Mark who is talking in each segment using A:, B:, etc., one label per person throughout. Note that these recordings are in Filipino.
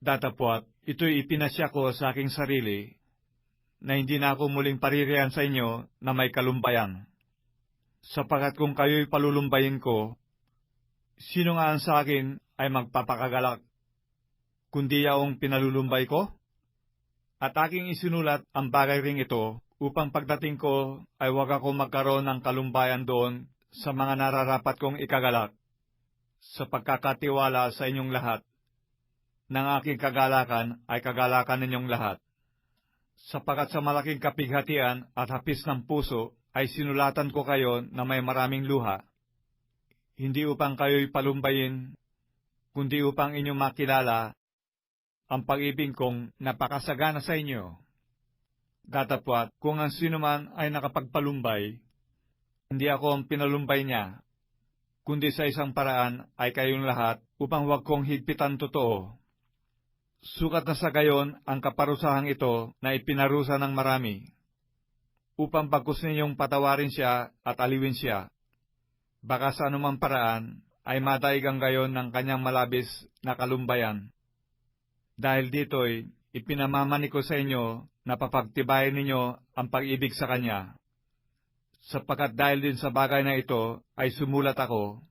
A: Datapwat, ito'y ipinasya ko sa aking sarili na hindi na ako muling paririyan sa inyo na may kalumbayan. Sapagat kung kayo'y palulumbayin ko, sino nga ang sa akin ay magpapakagalak, kundi yaong pinalulumbay ko? At aking isinulat ang bagay ring ito upang pagdating ko ay huwag ako magkaroon ng kalumbayan doon sa mga nararapat kong ikagalak, sa pagkakatiwala sa inyong lahat. Nang aking kagalakan ay kagalakan ninyong lahat. Sapagat sa malaking kapighatian at hapis ng puso ay sinulatan ko kayo na may maraming luha, hindi upang kayo'y palumbayin, kundi upang inyong makilala ang pag-ibig kong napakasagana sa inyo. Datapwat, kung ang sino man ay nakapagpalumbay, hindi ako ang pinalumbay niya, kundi sa isang paraan ay kayong lahat upang huwag kong higpitan totoo. Sukat na sa gayon ang kaparusahang ito na ipinarusa ng marami, upang pagkus ninyong patawarin siya at aliwin siya. Baka sa anumang paraan ay madaig ang gayon ng kanyang malabis na kalumbayan. Dahil dito'y ipinamamani ko sa inyo na papagtibayin ninyo ang pag-ibig sa kanya. Sapagkat dahil din sa bagay na ito ay sumulat ako,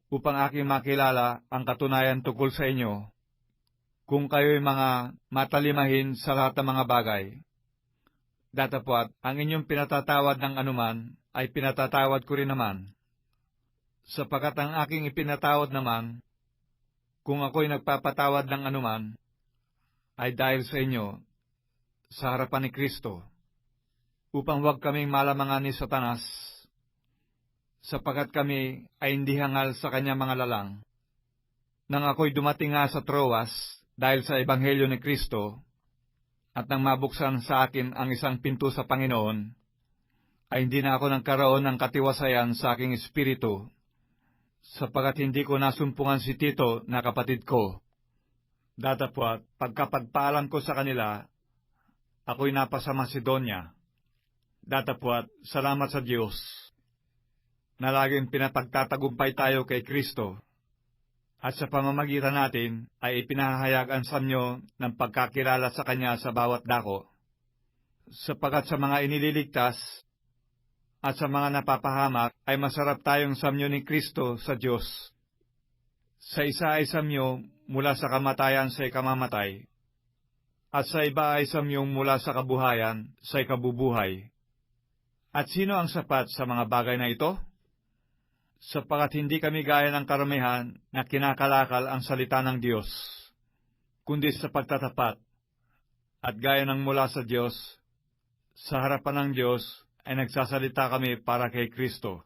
A: upang aking makilala ang katunayan tungkol sa inyo, kung kayo'y mga matalimahin sa lahat ng mga bagay. Datapwat, ang inyong pinatatawad ng anuman ay pinatatawad ko rin naman. Sapagkat ang aking ipinatawad naman, kung ako'y nagpapatawad ng anuman, ay dahil sa inyo, sa harapan ni Kristo, upang huwag kaming malamangan ni Satanas, sapagkat kami ay hindi hangal sa kanya mga lalang. Nang ako'y dumating nga sa Troas, dahil sa Ebanghelyo ni Kristo, at nang mabuksan sa akin ang isang pinto sa Panginoon, ay hindi na ako nagkaroon ng katiwasayan sa aking espiritu, sapagat hindi ko nasumpungan si Tito na kapatid ko. Datapwat, pagkapagpaalam ko sa kanila, ako'y napasa Macedonia. Datapwat, salamat sa Diyos, na laging pinapagtatagumpay tayo kay Kristo, at sa pamamagitan natin ay ipinahayag ang samyo ng pagkakilala sa Kanya sa bawat dako. Sapagat sa mga inililigtas at sa mga napapahamak ay masarap tayong samyo ni Kristo sa Diyos. Sa isa ay samyo mula sa kamatayan sa ikamamatay, at sa iba ay samyong mula sa kabuhayan sa ikabubuhay. At sino ang sapat sa mga bagay na ito? Sapagat hindi kami gaya ng karamihan na kinakalakal ang salita ng Diyos, kundi sa pagtatapat, at gaya ng mula sa Diyos, sa harapan ng Diyos ay nagsasalita kami para kay Kristo.